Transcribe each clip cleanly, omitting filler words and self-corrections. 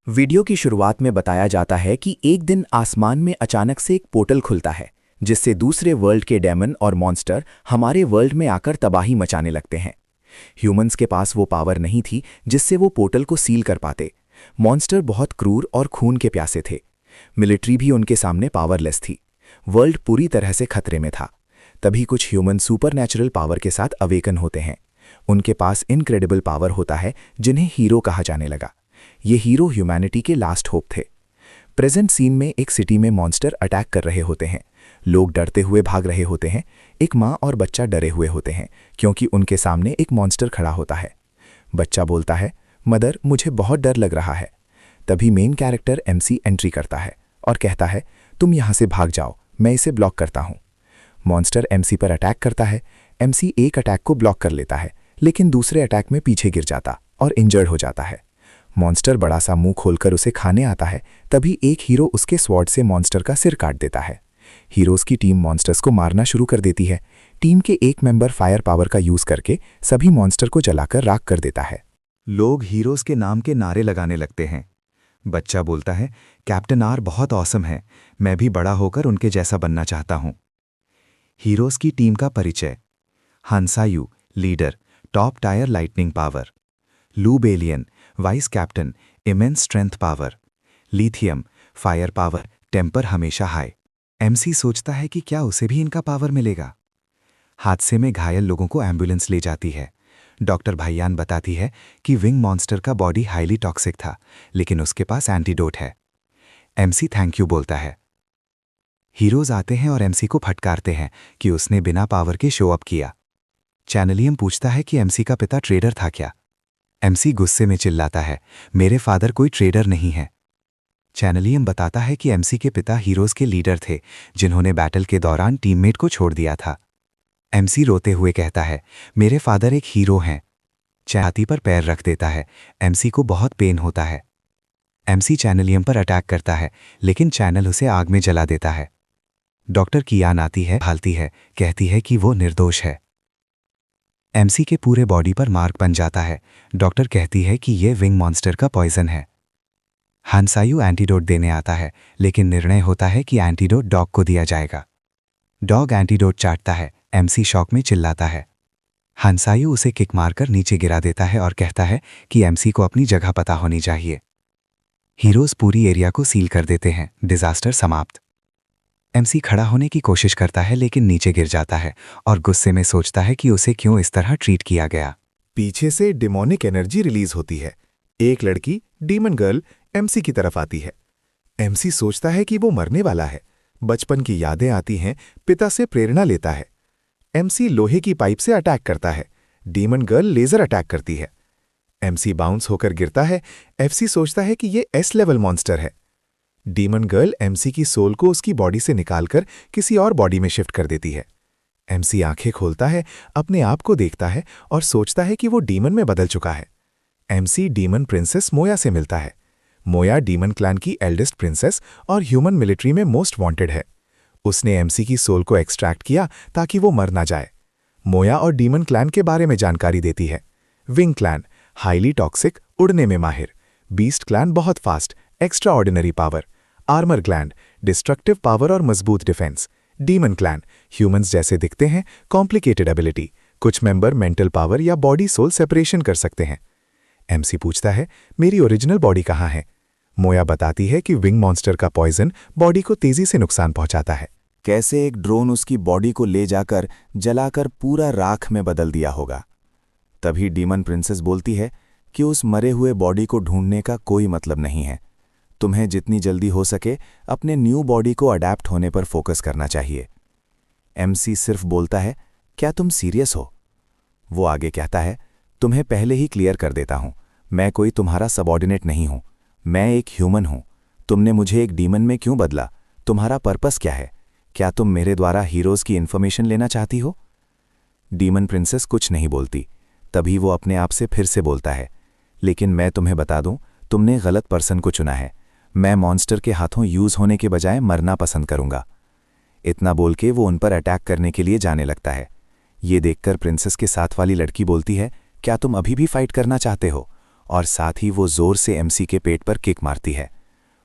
Video की शुरुआत में बताया जाता है कि एक दिन आसमान में अचानक से एक पोर्टल खुलता है, जिससे दूसरे वर्ल्ड के डेमन और मॉन्स्टर हमारे वर्ल्ड में आकर तबाही मचाने लगते हैं। ह्यूमंस के पास वो पावर नहीं थी जिससे वो पोर्टल को सील कर पाते। मॉन्स्टर बहुत क्रूर और खून के प्यासे थे। मिलिट्री भी उनके सामने पावरलेस थी। वर्ल्ड पूरी तरह से खतरे में था। तभी कुछ ह्यूमन सुपरनैचुरल पावर के साथ अवेकन होते हैं। उनके पास इनक्रेडिबल पावर होता है, जिन्हें हीरो कहा जाने लगा। ये हीरो ह्यूमैनिटी के लास्ट होप थे। प्रेजेंट सीन में एक सिटी में मॉन्स्टर अटैक कर रहे होते हैं। लोग डरते हुए भाग रहे होते हैं। एक माँ और बच्चा डरे हुए होते हैं क्योंकि उनके सामने एक मॉन्स्टर खड़ा होता है। बच्चा बोलता है, मदर, मुझे बहुत डर लग रहा है। तभी मेन कैरेक्टर एमसी एंट्री करता है और कहता है, तुम यहाँ से भाग जाओ, मैं इसे ब्लॉक करता हूँ। मॉन्स्टर एमसी पर अटैक करता है। एमसी एक अटैक को ब्लॉक कर लेता है, लेकिन दूसरे अटैक में पीछे गिर जाता और इंजर्ड हो जाता है। मॉन्स्टर बड़ा सा मुंह खोलकर उसे खाने आता है। तभी एक हीरो उसके स्वॉर्ड से मॉन्स्टर का सिर काट देता है। हीरोज की टीम मॉन्स्टर्स को मारना शुरू कर देती है। टीम के एक मेंबर फायर पावर का यूज करके सभी मॉन्स्टर को जलाकर राख कर देता है। लोग हीरोज के नाम के नारे लगाने लगते हैं। बच्चा बोलता है, कैप्टन आर बहुत ऑसम है, मैं भी बड़ा होकर उनके जैसा बनना चाहता हूं। हीरोज की टीम का परिचय: हंसायू, leader, top tier lightning power. लू बेलियन, vice captain, immense strength power. Lithium, fire power, temper हमेशा हाई। एमसी सोचता है कि क्या उसे भी इनका पावर मिलेगा। हादसे में घायल लोगों को एम्बुलेंस ले जाती है। डॉक्टर भाईयान बताती है कि विंग मॉन्स्टर का बॉडी हाईली टॉक्सिक था, लेकिन उसके पास एंटीडोट है। एमसी थैंक यू बोलता है। हीरोज आते हैं और एमसी को फटकारते हैं कि उसने बिना पावर के शो अप किया। चैनलियम पूछता है कि एमसी का पिता ट्रेडर था क्या। एमसी गुस्से में चिल्लाता है, मेरे फादर कोई ट्रेडर नहीं है। चैनलियम बताता है कि एमसी के पिता हीरोज के लीडर थे, जिन्होंने बैटल के दौरान टीममेट को छोड़ दिया था। एमसी रोते हुए कहता है, मेरे फादर एक हीरो हैं। छाती पर पैर रख देता है। एमसी को बहुत पेन होता है। एमसी चैनलियम पर अटैक करता है, लेकिन चैनल उसे आग में जला देता है। डॉक्टर कियान आती है, भालती है, कहती है कि वो निर्दोष है। एमसी के पूरे बॉडी पर मार्क बन जाता है। डॉक्टर कहती है कि ये विंग मॉन्स्टर का पॉइजन है। हंसायू एंटीडोट देने आता है, लेकिन निर्णय होता है कि एंटीडोट डॉग को दिया जाएगा। डॉग एंटीडोट चाटता है। एमसी शॉक में चिल्लाता है। हंसायू उसे किक मारकर नीचे गिरा देता है और कहता है कि एमसी को अपनी जगह पता होनी चाहिए। हीरोज पूरी एरिया को सील कर देते हैं। डिजास्टर समाप्त। एमसी खड़ा होने की कोशिश करता है, लेकिन नीचे गिर जाता है और गुस्से में सोचता है कि उसे क्यों इस तरह ट्रीट किया गया। पीछे से डिमोनिक एनर्जी रिलीज होती है। एक लड़की, डीमन गर्ल, एमसी की तरफ आती है। एमसी सोचता है कि वो मरने वाला है। बचपन की यादें आती हैं, पिता से प्रेरणा लेता है। एमसी लोहे की पाइप से अटैक करता है। डीमन गर्ल लेजर अटैक करती है। एमसी बाउंस होकर गिरता है। एफसी सोचता है कि ये एस लेवल मॉन्स्टर है। डीमन गर्ल एमसी की सोल को उसकी बॉडी से निकालकर किसी और बॉडी में शिफ्ट कर देती है। एमसी आंखें खोलता है, अपने आप को देखता है और सोचता है कि वो डीमन में बदल चुका है। एमसी डीमन प्रिंसेस मोया से मिलता है। मोया डीमन क्लैन की एल्डेस्ट प्रिंसेस और ह्यूमन मिलिट्री में मोस्ट वांटेड है। उसने एमसी की सोल को एक्सट्रैक्ट किया ताकि वो मर ना जाए। मोया और डीमन क्लैन के बारे में जानकारी देती है। विंग क्लैन हाईली टॉक्सिक, उड़ने में माहिर। बीस्ट क्लैन बहुत fast, extra ordinary power. Armour gland destructive power और मजबूत डिफेंस। डीमन क्लैन ह्यूमंस जैसे दिखते हैं, कॉम्प्लिकेटेड एबिलिटी। कुछ मेंबर मेंटल पावर या बॉडी सोल सेपरेशन कर सकते हैं। एमसी पूछता है, मेरी ओरिजिनल बॉडी कहाँ है। मोया बताती है कि विंग मॉन्स्टर का पॉइजन बॉडी को तेजी से नुकसान पहुंचाता है। कैसे एक ड्रोन उसकी बॉडी को ले जाकर जलाकर पूरा राख में बदल दिया होगा। तभी डीमन प्रिंसेस बोलती है कि उस मरे हुए बॉडी को ढूंढने का कोई मतलब नहीं है। तुम्हें जितनी जल्दी हो सके अपने न्यू बॉडी को अडैप्ट होने पर फोकस करना चाहिए। एमसी सिर्फ बोलता है, क्या तुम सीरियस हो? वो आगे कहता है, तुम्हें पहले ही क्लियर कर देता हूं, मैं कोई तुम्हारा सबऑर्डिनेट नहीं हूं। मैं एक ह्यूमन हूं। तुमने मुझे एक डीमन में क्यों बदला? तुम्हारा पर्पस क्या है? क्या तुम मेरे द्वारा हीरोज की इन्फॉर्मेशन लेना चाहती हो? डीमन प्रिंसेस कुछ नहीं बोलती। तभी वो अपने आप से फिर से बोलता है, लेकिन मैं तुम्हें बता दूं, तुमने गलत पर्सन को चुना है। मैं मॉन्स्टर के हाथों यूज होने के बजाय मरना पसंद करूंगा। इतना बोल के वो उन पर अटैक करने के लिए जाने लगता है। ये देखकर प्रिंसेस के साथ वाली लड़की बोलती है, क्या तुम अभी भी फाइट करना चाहते हो? और साथ ही वो जोर से एमसी के पेट पर किक मारती है।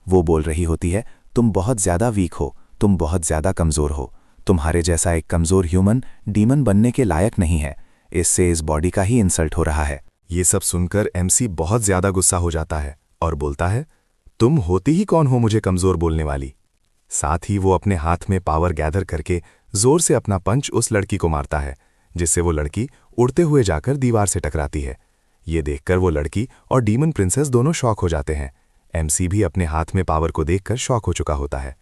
वो बोल रही होती है, तुम बहुत ज़्यादा वीक हो, तुम बहुत ज़्यादा कमज़ोर हो, तुम्हारे जैसा एक कमज़ोर ह्यूमन डीमन बनने के लायक नहीं है, इससे इस बॉडी का ही इंसल्ट हो रहा है। ये सब सुनकर एमसी बहुत ज्यादा गुस्सा हो जाता है और बोलता है, तुम होती ही कौन हो मुझे कमजोर बोलने वाली। साथ ही वो अपने हाथ में पावर गैदर करके जोर से अपना पंच उस लड़की को मारता है, जिससे वो लड़की उड़ते हुए जाकर दीवार से टकराती है। ये देखकर वो लड़की और डीमन प्रिंसेस दोनों शॉक हो जाते हैं। एमसी भी अपने हाथ में पावर को देखकर शॉक हो चुका होता है।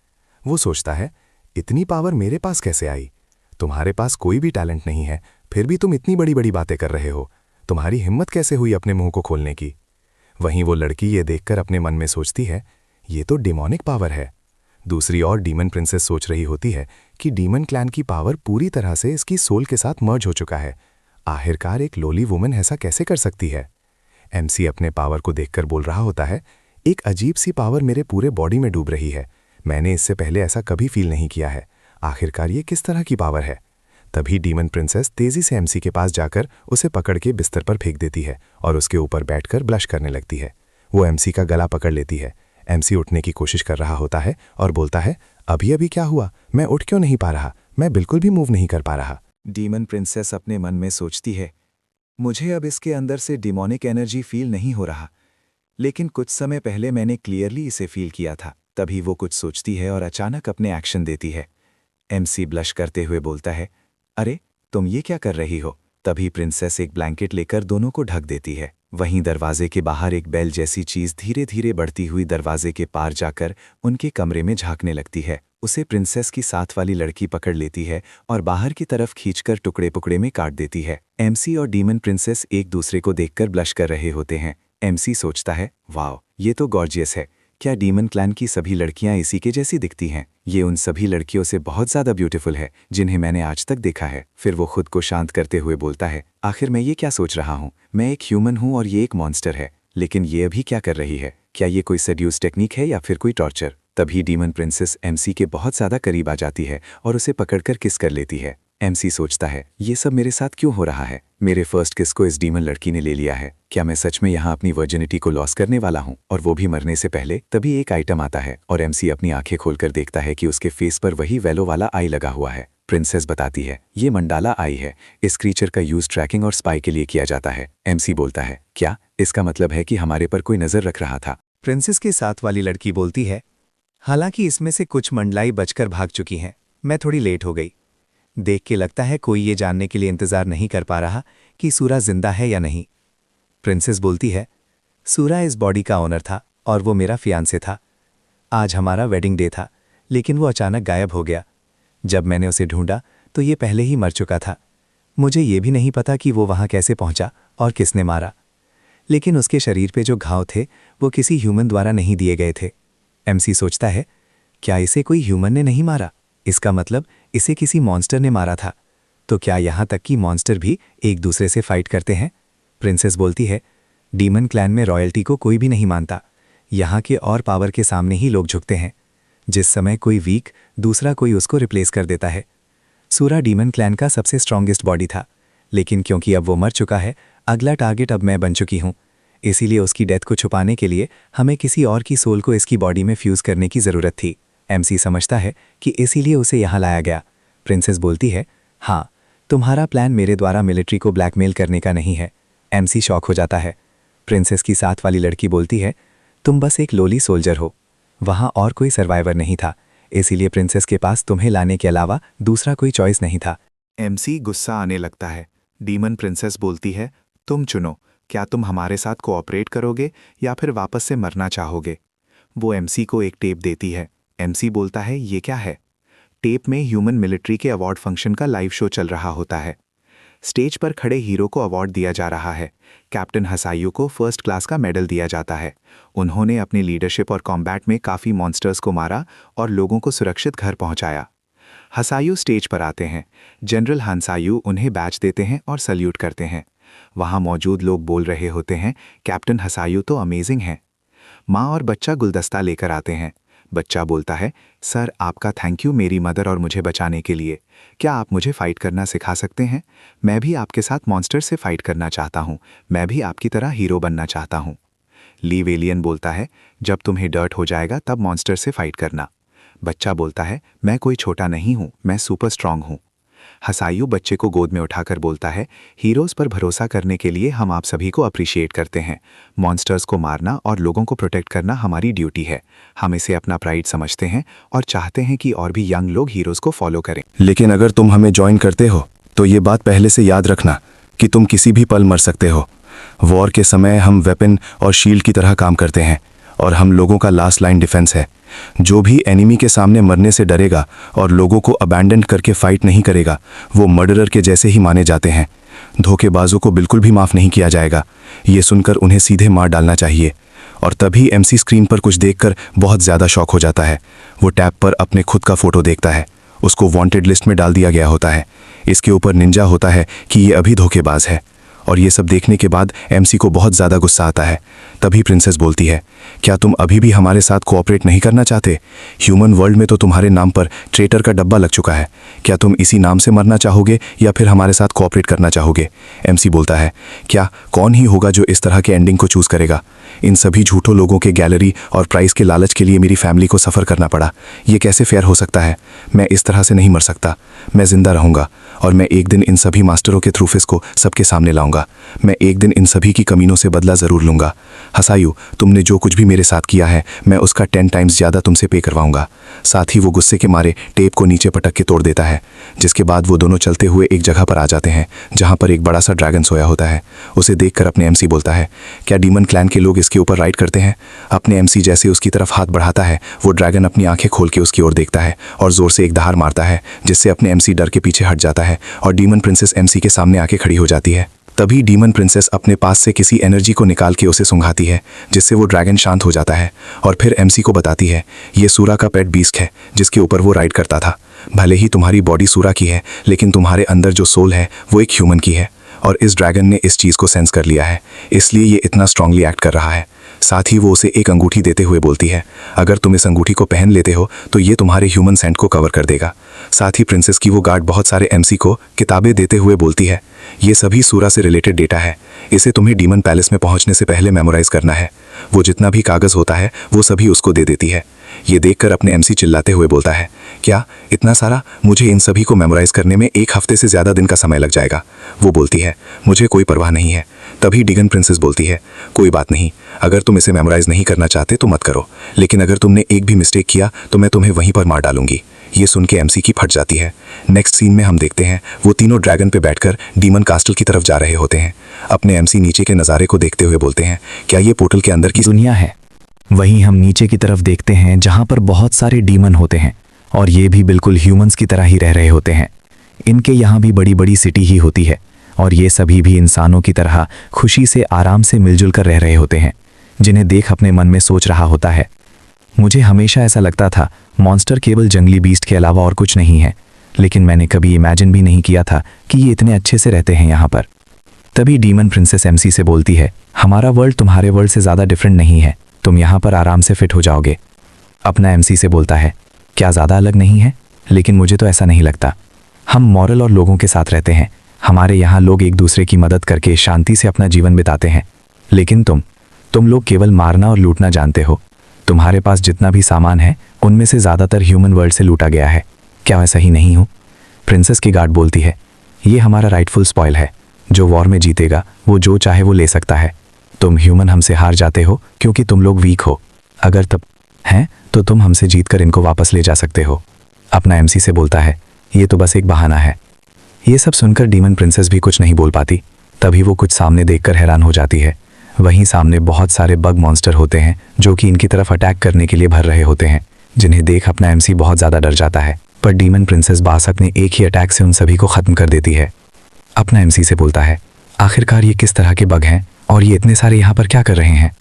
वो सोचता है, इतनी पावर मेरे पास कैसे आई? तुम्हारे पास कोई भी टैलेंट नहीं है, फिर भी तुम इतनी बड़ी बड़ी बातें कर रहे हो। तुम्हारी हिम्मत कैसे हुई अपने मुंह को खोलने की? वहीं वो लड़की ये देखकर अपने मन में सोचती है, ये तो डिमोनिक पावर है। दूसरी ओर डीमन प्रिंसेस सोच रही होती है कि डीमन क्लैन की पावर पूरी तरह से इसकी सोल के साथ मर्ज हो चुका है। आखिरकार एक लोली वुमन ऐसा कैसे कर सकती है? एमसी अपने पावर को देखकर बोल रहा होता है, एक अजीब सी पावर मेरे पूरे बॉडी में डूब रही है। मैंने इससे पहले ऐसा कभी फील नहीं किया है। आखिरकार ये किस तरह की पावर है? तभी डीमन प्रिंसेस तेजी से एमसी के पास जाकर उसे पकड़ के बिस्तर पर फेंक देती है और उसके ऊपर बैठकर ब्लश करने लगती है। वो एमसी का गला पकड़ लेती है। एमसी उठने की कोशिश कर रहा होता है और बोलता है, अभी अभी क्या हुआ? मैं उठ क्यों नहीं पा रहा? मैं बिल्कुल भी मूव नहीं कर पा रहा। डीमन प्रिंसेस अपने मन में सोचती है, मुझे अब इसके अंदर से डिमोनिक एनर्जी फील नहीं हो रहा, लेकिन कुछ समय पहले मैंने क्लियरली इसे फील किया था। तभी वो कुछ सोचती है और अचानक अपने एक्शन देती है। एमसी ब्लश करते हुए बोलता है, अरे तुम ये क्या कर रही हो? तभी प्रिंसेस एक ब्लैंकेट लेकर दोनों को ढक देती है। वहीं दरवाजे के बाहर एक बेल जैसी चीज धीरे धीरे बढ़ती हुई दरवाजे के पार जाकर उनके कमरे में झांकने लगती है। उसे प्रिंसेस की साथ वाली लड़की पकड़ लेती है और बाहर की तरफ खींचकर टुकड़े टुकड़े में काट देती है। एमसी और डीमन प्रिंसेस एक दूसरे को देखकर ब्लश कर रहे होते हैं। एमसी सोचता है, वाओ, ये तो गॉर्जियस है। क्या डीमन क्लैन की सभी लड़कियां इसी के जैसी दिखती हैं? ये उन सभी लड़कियों से बहुत ज़्यादा ब्यूटीफुल है जिन्हें मैंने आज तक देखा है। फिर वो खुद को शांत करते हुए बोलता है, आखिर मैं ये क्या सोच रहा हूँ? मैं एक ह्यूमन हूँ और ये एक मॉन्स्टर है, लेकिन ये अभी क्या कर रही है? क्या ये कोई सेड्यूस टेक्निक है या फिर कोई टॉर्चर? तभी डीमन प्रिंसेस एमसी के बहुत ज़्यादा करीब आ जाती है और उसे पकड़कर किस कर लेती है। एमसी सोचता है, ये सब मेरे साथ क्यों हो रहा है? मेरे फर्स्ट किस को इस डीमन लड़की ने ले लिया है। क्या मैं सच में यहाँ अपनी वर्जिनिटी को लॉस करने वाला हूँ, और वो भी मरने से पहले? तभी एक आइटम आता है और एमसी अपनी आंखें खोलकर देखता है कि उसके फेस पर वही वेलो वाला आई लगा हुआ है। प्रिंसेस बताती है, ये मंडाला आई है। इस क्रीचर का यूज ट्रैकिंग और स्पाई के लिए किया जाता है। एमसी बोलता है, क्या इसका मतलब है कि हमारे पर कोई नजर रख रहा था? प्रिंसेस के साथ वाली लड़की बोलती है, हालांकि इसमें से कुछ मंडलाई बचकर भाग चुकी हैं। मैं थोड़ी लेट हो गई। देख के लगता है कोई ये जानने के लिए इंतजार नहीं कर पा रहा कि सूरा जिंदा है या नहीं। प्रिंसेस बोलती है, सूरा इस बॉडी का ओनर था और वो मेरा फियांसे था। आज हमारा वेडिंग डे था, लेकिन वो अचानक गायब हो गया। जब मैंने उसे ढूंढा तो ये पहले ही मर चुका था। मुझे ये भी नहीं पता कि वो वहाँ कैसे पहुँचा और किसने मारा, लेकिन उसके शरीर पे जो घाव थे वो किसी ह्यूमन द्वारा नहीं दिए गए थे। एमसी सोचता है, क्या इसे कोई ह्यूमन ने नहीं मारा? इसका मतलब इसे किसी मॉन्स्टर ने मारा था। तो क्या यहाँ तक कि मॉन्स्टर भी एक दूसरे से फाइट करते हैं? प्रिंसेस बोलती है, डीमन क्लैन में रॉयल्टी को कोई भी नहीं मानता। यहाँ के और पावर के सामने ही लोग झुकते हैं। जिस समय कोई वीक, दूसरा कोई उसको रिप्लेस कर देता है। सूरा डीमन क्लैन का सबसे स्ट्रॉन्गेस्ट बॉडी था, लेकिन क्योंकि अब वो मर चुका है, अगला टारगेट अब मैं बन चुकी हूँ। इसीलिए उसकी डेथ को छुपाने के लिए हमें किसी और की सोल को इसकी बॉडी में फ्यूज़ करने की ज़रूरत थी। एमसी समझता है कि इसीलिए उसे यहाँ लाया गया। प्रिंसेस बोलती है, हाँ, तुम्हारा प्लान मेरे द्वारा मिलिट्री को ब्लैकमेल करने का नहीं है। एमसी शॉक हो जाता है। प्रिंसेस की साथ वाली लड़की बोलती है, तुम बस एक लोली सोल्जर हो, वहाँ और कोई सर्वाइवर नहीं था, इसीलिए प्रिंसेस के पास तुम्हें लाने के अलावा दूसरा कोई चॉइस नहीं था। एमसी गुस्सा आने लगता है। डीमन प्रिंसेस बोलती है, तुम चुनो, क्या तुम हमारे साथ कोऑपरेट करोगे या फिर वापस से मरना चाहोगे? वो एमसी को एक टेप देती है। एमसी बोलता है, ये क्या है? टेप में ह्यूमन मिलिट्री के अवार्ड फंक्शन का लाइव शो चल रहा होता है। स्टेज पर खड़े हीरो को अवार्ड दिया जा रहा है। कैप्टन हसायू को फर्स्ट क्लास का मेडल दिया जाता है। उन्होंने अपनी लीडरशिप और कॉम्बैट में काफ़ी मॉन्स्टर्स को मारा और लोगों को सुरक्षित घर पहुंचाया। हसायू स्टेज पर आते हैं। जनरल हंसायू उन्हें बैच देते हैं और सल्यूट करते हैं। वहाँ मौजूद लोग बोल रहे होते हैं, कैप्टन हसायू तो अमेजिंग हैं। माँ और बच्चा गुलदस्ता लेकर आते हैं। बच्चा बोलता है, सर आपका थैंक यू मेरी मदर और मुझे बचाने के लिए। क्या आप मुझे फ़ाइट करना सिखा सकते हैं? मैं भी आपके साथ मॉन्स्टर से फ़ाइट करना चाहता हूँ। मैं भी आपकी तरह हीरो बनना चाहता हूँ। लीव एलियन बोलता है, जब तुम्हें डर्ट हो जाएगा तब मॉन्स्टर से फाइट करना। बच्चा बोलता है, मैं कोई छोटा नहीं हूँ, मैं सुपर स्ट्रांग हूँ। हसायू बच्चे को गोद में उठाकर बोलता है, हीरोज़ पर भरोसा करने के लिए हम आप सभी को अप्रिशिएट करते हैं। मॉन्स्टर्स को मारना और लोगों को प्रोटेक्ट करना हमारी ड्यूटी है। हम इसे अपना प्राइड समझते हैं और चाहते हैं कि और भी यंग लोग हीरोज़ को फॉलो करें। लेकिन अगर तुम हमें ज्वाइन करते हो तो ये बात पहले से याद रखना कि तुम किसी भी पल मर सकते हो। वॉर के समय हम वेपन और शील्ड की तरह काम करते हैं और हम लोगों का लास्ट लाइन डिफेंस है। जो भी एनिमी के सामने मरने से डरेगा और लोगों को अबैंडन करके फाइट नहीं करेगा, वो मर्डरर के जैसे ही माने जाते हैं। धोखेबाजों को बिल्कुल भी माफ़ नहीं किया जाएगा। ये सुनकर उन्हें सीधे मार डालना चाहिए। और तभी एमसी स्क्रीन पर कुछ देखकर बहुत ज़्यादा शॉक हो जाता है। वो टैब पर अपने खुद का फ़ोटो देखता है। उसको वांटेड लिस्ट में डाल दिया गया होता है। इसके ऊपर निंजा होता है कि ये अभी धोखेबाज है। और ये सब देखने के बाद एमसी को बहुत ज़्यादा गुस्सा आता है। तभी प्रिंसेस बोलती है, क्या तुम अभी भी हमारे साथ कोऑपरेट नहीं करना चाहते? ह्यूमन वर्ल्ड में तो तुम्हारे नाम पर ट्रेटर का डब्बा लग चुका है। क्या तुम इसी नाम से मरना चाहोगे या फिर हमारे साथ कोऑपरेट करना चाहोगे? एमसी बोलता है, क्या कौन ही होगा जो इस तरह के एंडिंग को चूज़ करेगा? इन सभी झूठों लोगों के गैलरी और प्राइस के लालच के लिए मेरी फैमिली को सफ़र करना पड़ा। ये कैसे फेयर हो सकता है? मैं इस तरह से नहीं मर सकता। मैं ज़िंदा रहूँगा और मैं एक दिन इन सभी मास्टरों के थ्रूफिस को सबके सामने लाऊंगा। मैं एक दिन इन सभी की कमीनों से बदला ज़रूर लूँगा। हसायू, तुमने जो कुछ भी मेरे साथ किया है, मैं उसका 10 टाइम्स ज़्यादा तुमसे पे करवाऊंगा। साथ ही वो गुस्से के मारे टेप को नीचे पटक के तोड़ देता है, जिसके बाद वो दोनों चलते हुए एक जगह पर आ जाते हैं जहाँ पर एक बड़ा सा ड्रैगन सोया होता है। उसे देखकर अपने एमसी बोलता है, क्या डीमन क्लैन के लोग इसके ऊपर राइड करते हैं? अपने एमसी जैसे उसकी तरफ हाथ बढ़ाता है, वो ड्रैगन अपनी आंखें खोल के उसकी ओर देखता है और ज़ोर से एक दहाड़ मारता है, जिससे अपने एमसी डर के पीछे हट जाता है और डीमन प्रिंसेस एमसी के सामने आके खड़ी हो जाती है। तभी डीमन प्रिंसेस अपने पास से किसी एनर्जी को निकाल के उसे सुंघाती है, जिससे वो ड्रैगन शांत हो जाता है और फिर एमसी को बताती है, ये सूरा का पेट बीस्ट है जिसके ऊपर वो राइड करता था। भले ही तुम्हारी बॉडी सूरा की है, लेकिन तुम्हारे अंदर जो सोल है वो एक ह्यूमन की है और इस ड्रैगन ने इस चीज़ को सेंस कर लिया है, इसलिए ये इतना स्ट्रांगली एक्ट कर रहा है। साथ ही वो उसे एक अंगूठी देते हुए बोलती है, अगर तुम इस अंगूठी को पहन लेते हो तो ये तुम्हारे ह्यूमन सेंट को कवर कर देगा। साथ ही प्रिंसेस की वो गार्ड बहुत सारे एमसी को किताबें देते हुए बोलती है, ये सभी सूरा से रिलेटेड डेटा है, इसे तुम्हें डीमन पैलेस में पहुंचने से पहले मेमोराइज करना है। वो जितना भी कागज़ होता है वो सभी उसको दे देती है। ये देखकर अपने एमसी चिल्लाते हुए बोलता है, क्या इतना सारा? मुझे इन सभी को मेमोराइज करने में 1 हफ्ते से ज़्यादा दिन का समय लग जाएगा। वो बोलती है, मुझे कोई परवाह नहीं है। तभी डीगन प्रिंसेस बोलती है, कोई बात नहीं, अगर तुम इसे मेमोराइज नहीं करना चाहते तो मत करो, लेकिन अगर तुमने एक भी मिस्टेक किया तो मैं तुम्हें वहीं पर मार डालूंगी। ये सुन के एमसी की फट जाती है। नेक्स्ट सीन में हम देखते हैं वो तीनों ड्रैगन पे बैठकर डीमन कास्टल की तरफ जा रहे होते हैं। अपने एमसी नीचे के नज़ारे को देखते हुए बोलते हैं, क्या ये पोर्टल के अंदर की दुनिया है? वहीं हम नीचे की तरफ देखते हैं जहां पर बहुत सारे डीमन होते हैं और ये भी बिल्कुल ह्यूमंस की तरह ही रह रहे होते हैं। इनके यहाँ भी बड़ी बड़ी सिटी ही होती है और ये सभी भी इंसानों की तरह खुशी से आराम से मिलजुल कर रह रहे होते हैं, जिन्हें देख अपने मन में सोच रहा होता है, मुझे हमेशा ऐसा लगता था मॉन्स्टर केवल जंगली बीस्ट के अलावा और कुछ नहीं है, लेकिन मैंने कभी इमेजिन भी नहीं किया था कि ये इतने अच्छे से रहते हैं यहाँ पर। तभी डीमन प्रिंसेस एमसी से बोलती है, हमारा वर्ल्ड तुम्हारे वर्ल्ड से ज़्यादा डिफरेंट नहीं है, तुम यहाँ पर आराम से फिट हो जाओगे। अपना एमसी से बोलता है, क्या ज़्यादा अलग नहीं है? लेकिन मुझे तो ऐसा नहीं लगता। हम मॉरल और लोगों के साथ रहते हैं। हमारे यहाँ लोग एक दूसरे की मदद करके शांति से अपना जीवन बिताते हैं, लेकिन तुम लोग केवल मारना और लूटना जानते हो। तुम्हारे पास जितना भी सामान है उनमें से ज़्यादातर ह्यूमन वर्ल्ड से लूटा गया है। क्या मैं सही नहीं हूँ? प्रिंसेस की गार्ड बोलती है, ये हमारा राइटफुल स्पॉइल है। जो वॉर में जीतेगा वो जो चाहे वो ले सकता है। तुम ह्यूमन हमसे हार जाते हो क्योंकि तुम लोग वीक हो। अगर तब हैं तो तुम हमसे जीतकर इनको वापस ले जा सकते हो। अपना एमसी से बोलता है, ये तो बस एक बहाना है। ये सब सुनकर डीमन प्रिंसेस भी कुछ नहीं बोल पाती। तभी वो कुछ सामने देखकर हैरान हो जाती है। वहीं सामने बहुत सारे बग मॉन्स्टर होते हैं जो कि इनकी तरफ अटैक करने के लिए भर रहे होते हैं, जिन्हें देख अपना एमसी बहुत ज़्यादा डर जाता है। पर डीमन प्रिंसेस बासक ने एक ही अटैक से उन सभी को ख़त्म कर देती है। अपना एमसी से बोलता है, आखिरकार ये किस तरह के बग हैं और ये इतने सारे यहाँ पर क्या कर रहे हैं?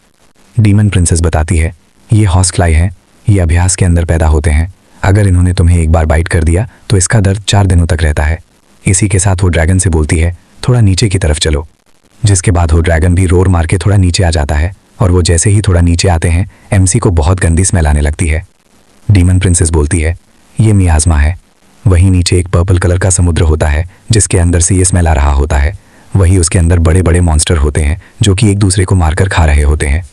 डीमन प्रिंसेस बताती है, ये हॉर्सफ्लाई हैं, ये अभ्यास के अंदर पैदा होते हैं। अगर इन्होंने तुम्हें एक बार बाइट कर दिया तो इसका दर्द 4 दिनों तक रहता है। इसी के साथ वो ड्रैगन से बोलती है, थोड़ा नीचे की तरफ चलो। जिसके बाद वो ड्रैगन भी रोर मार के थोड़ा नीचे आ जाता है और वो जैसे ही थोड़ा नीचे आते हैं एमसी को बहुत गंदी स्मेल आने लगती है। डीमन प्रिंसेस बोलती है, ये मियाज़मा है। वहीं नीचे एक पर्पल कलर का समुद्र होता है जिसके अंदर से ये स्मेल आ रहा होता है। वहीं उसके अंदर बड़े बड़े मॉन्स्टर होते हैं जो कि एक दूसरे को मारकर खा रहे होते हैं।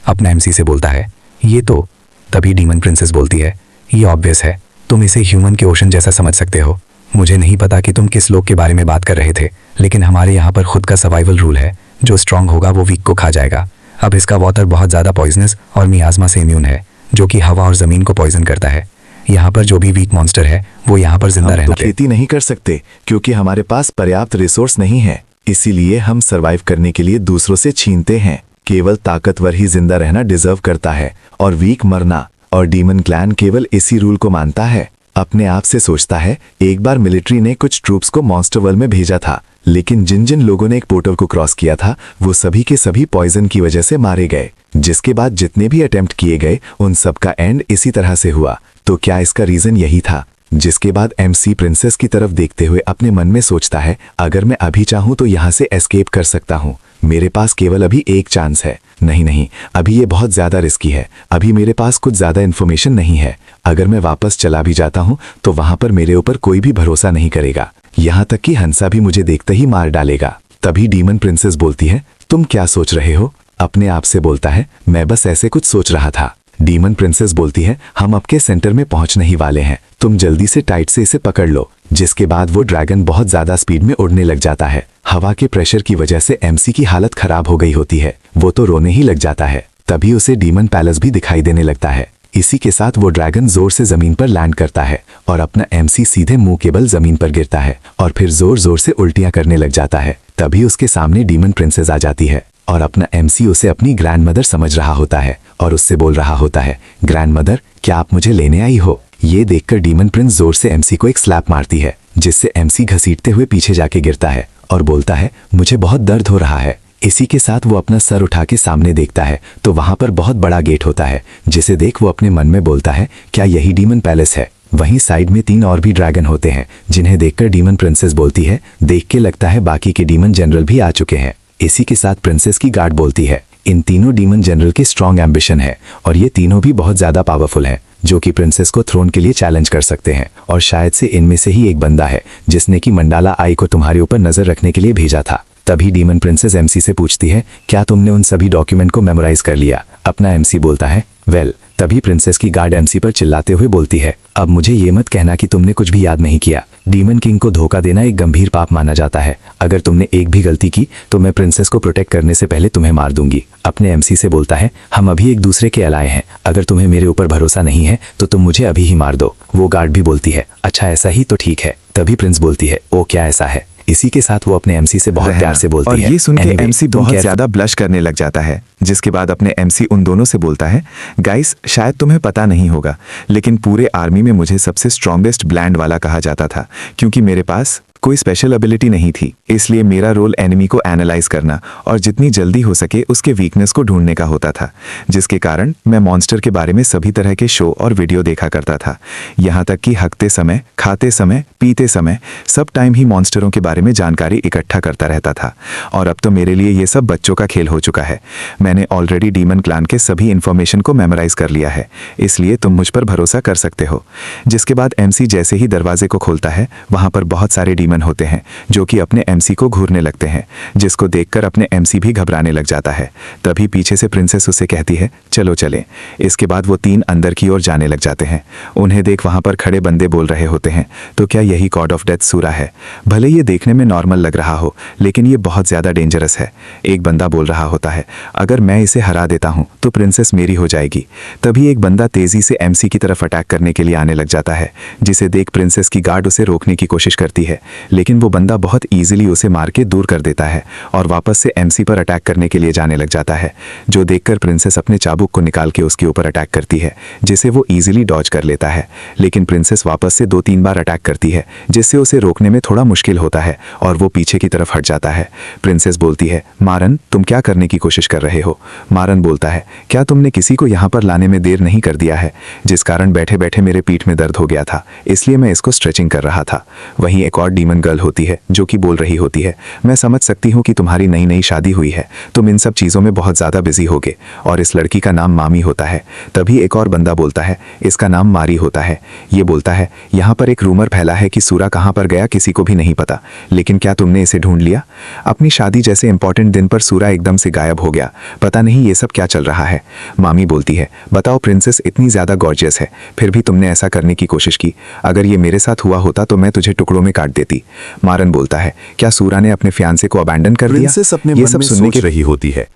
अपना एमसी से बोलता है, ये तो। तभी डीमन प्रिंसेस बोलती है, ये ऑब्वियस है, तुम इसे ह्यूमन के ओशन जैसा समझ सकते हो। मुझे नहीं पता कि तुम किस लोग के बारे में बात कर रहे थे, लेकिन हमारे यहाँ पर खुद का सर्वाइवल रूल है, जो स्ट्रांग होगा वो वीक को खा जाएगा। अब इसका वाटर बहुत ज़्यादा पॉइजनस और मियाज़मा से इम्यून है, जो कि हवा और ज़मीन को पॉइजन करता है। यहाँ पर जो भी वीक मॉन्स्टर है वो यहाँ पर जिंदा हम रहना तो खेती नहीं कर सकते क्योंकि हमारे पास पर्याप्त रिसोर्स नहीं है, इसीलिए हम सरवाइव करने के लिए दूसरों से छीनते हैं। केवल ताकतवर ही जिंदा रहना डिजर्व करता है और वीक मरना, और डीमन क्लैन केवल इसी रूल को मानता है। अपने आप से सोचता है, एक बार मिलिट्री ने कुछ ट्रूप्स को मॉन्स्टर वर्ल्ड में भेजा था, लेकिन जिन जिन लोगों ने एक पोर्टल को क्रॉस किया था वो सभी के सभी पॉइजन की वजह से मारे गए, जिसके बाद जितने भी अटेम्प्ट किए गए उन सब का एंड इसी तरह से हुआ। तो क्या इसका रीजन यही था? जिसके बाद एमसी प्रिंसेस की तरफ देखते हुए अपने मन में सोचता है, अगर मैं अभी चाहूं तो यहाँ से एस्केप कर सकता हूँ। मेरे पास केवल अभी एक चांस है। नहीं, अभी ये बहुत ज्यादा रिस्की है। अभी मेरे पास कुछ ज्यादा इन्फॉर्मेशन नहीं है। अगर मैं वापस चला भी जाता हूँ तो वहां पर मेरे ऊपर कोई भी भरोसा नहीं करेगा, यहाँ तक कि हंसा भी मुझे देखते ही मार डालेगा। तभी डीमन प्रिंसेस बोलती है, तुम क्या सोच रहे हो? अपने आप से बोलता है, मैं बस ऐसे कुछ सोच रहा था। डीमन प्रिंसेस बोलती है, हम आपके सेंटर में पहुंचने ही वाले हैं, तुम जल्दी से टाइट से इसे पकड़ लो। जिसके बाद वो ड्रैगन बहुत ज्यादा स्पीड में उड़ने लग जाता है। हवा के प्रेशर की वजह से एमसी की हालत खराब हो गई होती है, वो तो रोने ही लग जाता है। तभी उसे डीमन पैलेस भी दिखाई देने लगता है। इसी के साथ वो ड्रैगन जोर से जमीन पर लैंड करता है और अपना एमसी सीधे मुंह के बल जमीन पर गिरता है और फिर जोर जोर से उल्टियां करने लग जाता है। तभी उसके सामने डीमन प्रिंसेस आ जाती है और अपना एमसी उसे अपनी ग्रैंड मदर समझ रहा होता है और उससे बोल रहा होता है, ग्रैंड मदर, क्या आप मुझे लेने आई हो? ये देखकर डीमन प्रिंस जोर से एमसी को एक स्लैप मारती है, जिससे एमसी घसीटते हुए पीछे जाके गिरता है और बोलता है, मुझे बहुत दर्द हो रहा है। इसी के साथ वो अपना सर उठा के सामने देखता है तो वहां पर बहुत बड़ा गेट होता है, जिसे देख वो अपने मन में बोलता है, क्या यही डीमन पैलेस है? वहीं साइड में 3 और भी ड्रैगन होते हैं, जिन्हें देखकर डीमन प्रिंसेस बोलती है, देख के लगता है बाकी के डीमन जनरल भी आ चुके हैं। इसी के साथ प्रिंसेस की गार्ड बोलती है, इन तीनों डीमन जनरल की स्ट्रॉन्ग एम्बिशन है और ये तीनों भी बहुत ज्यादा पावरफुल हैं, जो कि प्रिंसेस को थ्रोन के लिए चैलेंज कर सकते हैं। और शायद से इनमें से ही एक बंदा है जिसने कि मंडाला आई को तुम्हारे ऊपर नजर रखने के लिए भेजा था। तभी डीमन प्रिंसेस एमसी से पूछती है, क्या तुमने उन सभी डॉक्यूमेंट को मेमोराइज कर लिया? अपना एमसी बोलता है, वेल। तभी प्रिंसेस की गार्ड एमसी पर चिल्लाते हुए बोलती है, अब मुझे ये मत कहना कि तुमने कुछ भी याद नहीं किया। डीमन किंग को धोखा देना एक गंभीर पाप माना जाता है। अगर तुमने एक भी गलती की तो मैं प्रिंसेस को प्रोटेक्ट करने से पहले तुम्हें मार दूंगी। अपने एमसी से बोलता है, हम अभी एक दूसरे के अलाय हैं, अगर तुम्हें मेरे ऊपर भरोसा नहीं है तो तुम मुझे अभी ही मार दो। वो गार्ड भी बोलती है, अच्छा ऐसा ही तो ठीक है। तभी प्रिंस बोलती है, ओ क्या ऐसा है? इसी के साथ वो अपने एमसी से बहुत प्यार से बोलती और है। ये सुन के Anyway, एमसी तुम बहुत careful- ज्यादा ब्लश करने लग जाता है। जिसके बाद अपने एमसी उन दोनों से बोलता है, गाइस शायद तुम्हें पता नहीं होगा, लेकिन पूरे आर्मी में मुझे सबसे स्ट्रॉन्गेस्ट ब्लैंड वाला कहा जाता था, क्योंकि मेरे पास कोई स्पेशल एबिलिटी नहीं थी। इसलिए मेरा रोल एनिमी को एनालाइज करना और जितनी जल्दी हो सके उसके वीकनेस को ढूंढने का होता था, जिसके कारण मैं मॉन्स्टर के बारे में सभी तरह के शो और वीडियो देखा करता था। यहाँ तक कि हकते समय, खाते समय, पीते समय सब टाइम ही मॉन्स्टरों के बारे में जानकारी इकट्ठा करता रहता था। और अब तो मेरे लिए ये सब बच्चों का खेल हो चुका है। मैंने ऑलरेडी डीमन क्लान के सभी इन्फॉर्मेशन को मेमोराइज कर लिया है, इसलिए तुम मुझ पर भरोसा कर सकते हो। जिसके बाद एमसी जैसे ही दरवाजे को खोलता है, वहां पर बहुत सारे डीमन होते हैं जो कि अपने एमसी को घूरने लगते हैं, जिसको देखकर अपने एमसी भी घबराने लग जाता है। तभी पीछे से प्रिंसेस उसे कहती है, चलो चलें। इसके बाद वो 3 अंदर की ओर जाने लग जाते हैं। उन्हें देख वहां पर खड़े बंदे बोल रहे होते हैं, तो क्या यही गॉड ऑफ डेथ सूरा है? भले ये देखने में नॉर्मल लग रहा हो, लेकिन ये बहुत ज्यादा डेंजरस है। एक बंदा बोल रहा होता है, अगर मैं इसे हरा देता हूं तो प्रिंसेस मेरी हो जाएगी। तभी एक बंदा तेजी से एमसी की तरफ अटैक करने के लिए आने लग जाता है, जिसे देख प्रिंसेस की गार्ड उसे रोकने की कोशिश करती है, लेकिन वो बंदा बहुत इजीली उसे मार के दूर कर देता है और वापस से एमसी पर अटैक करने के लिए जाने लग जाता है, जो देखकर प्रिंसेस अपने चाबुक को निकाल के उसके ऊपर अटैक करती है, जिसे वो इजीली डॉज कर लेता है। लेकिन प्रिंसेस वापस से 2-3 बार अटैक करती है, जिससे उसे रोकने में थोड़ा मुश्किल होता है और वो पीछे की तरफ हट जाता है। प्रिंसेस बोलती है, मारन तुम क्या करने की कोशिश कर रहे हो? मारन बोलता है, क्या तुमने किसी को यहाँ पर लाने में देर नहीं कर दिया है, जिस कारण बैठे बैठे मेरे पीठ में दर्द हो गया था, इसलिए मैं इसको स्ट्रेचिंग कर रहा था। वहीं एक और डीमन डीमन गर्ल होती है जो कि बोल रही होती है, मैं समझ सकती हूँ कि तुम्हारी नई नई शादी हुई है, तुम इन सब चीज़ों में बहुत ज़्यादा बिजी होगे। और इस लड़की का नाम मामी होता है। तभी एक और बंदा बोलता है, इसका नाम मारी होता है। ये बोलता है, यहाँ पर एक रूमर फैला है कि सूरा कहाँ पर गया किसी को भी नहीं पता, लेकिन क्या तुमने इसे ढूंढ लिया? अपनी शादी जैसे इंपॉर्टेंट दिन पर सूरा एकदम से गायब हो गया, पता नहीं ये सब क्या चल रहा है। मामी बोलती है, बताओ प्रिंसेस इतनी ज़्यादा गॉर्जियस है, फिर भी तुमने ऐसा करने की कोशिश की। अगर ये मेरे साथ हुआ होता तो मैं तुझे टुकड़ों में काट देती। मारन बोलता है, क्या सूरा ने अपने फियांसे को अबैंडन कर दिया? प्रिंसेस अपने ये मन सब में सुनने सोच के रही होती है।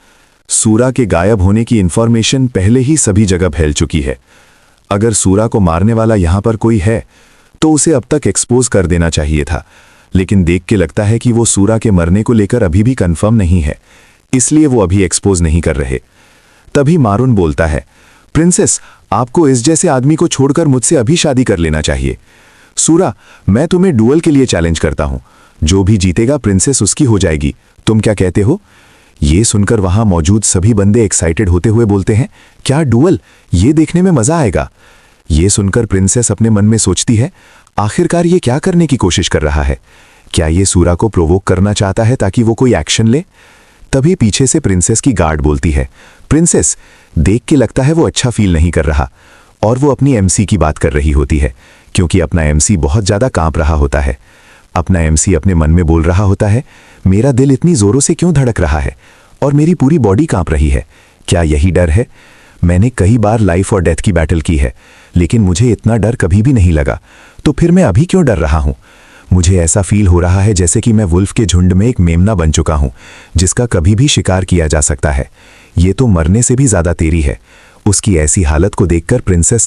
सूरा के गायब होने की इंफॉर्मेशन पहले ही सभी जगह फैल चुकी है। अगर सूरा को मारने वाला यहां पर कोई है तो उसे अब तक एक्सपोज कर देना चाहिए था, लेकिन देख के लगता है कि वो सूरा के मरने को लेकर अभी भी कंफर्म नहीं है, इसलिए वो अभी एक्सपोज नहीं कर रहे। तभी मारुन बोलता है, प्रिंसेस आपको इस जैसे आदमी को छोड़कर मुझसे अभी शादी कर लेना चाहिए। सूरा, मैं तुम्हें डुअल के लिए चैलेंज करता हूं, जो भी जीतेगा प्रिंसेस उसकी हो जाएगी। तुम क्या कहते हो? ये सुनकर वहां मौजूद सभी बंदे एक्साइटेड होते हुए बोलते हैं, क्या डुअल? ये देखने में मजा आएगा। ये सुनकर प्रिंसेस अपने मन में सोचती है, आखिरकार ये क्या करने की कोशिश कर रहा है? क्या ये सूरा को प्रोवोक करना चाहता है ताकि वो कोई एक्शन ले? तभी पीछे से प्रिंसेस की गार्ड बोलती है, प्रिंसेस। देख के लगता है वो अच्छा फील नहीं कर रहा और वो अपनी एमसी की बात कर रही होती है, क्योंकि अपना एमसी बहुत ज्यादा कांप रहा होता है। अपना एमसी अपने मन में बोल रहा होता है, मेरा दिल इतनी जोरों से क्यों धड़क रहा है और मेरी पूरी बॉडी कांप रही है? क्या यही डर है? मैंने कई बार लाइफ और डेथ की बैटल की है, लेकिन मुझे इतना डर कभी भी नहीं लगा, तो फिर मैं अभी क्यों डर रहा हूं? मुझे ऐसा फील हो रहा है जैसे कि मैं वुल्फ के झुंड में एक मेमना बन चुका हूं, जिसका कभी भी शिकार किया जा सकता है। ये तो मरने से भी ज्यादा तेरी है। उसकी ऐसी हालत को देखकर प्रिंसेस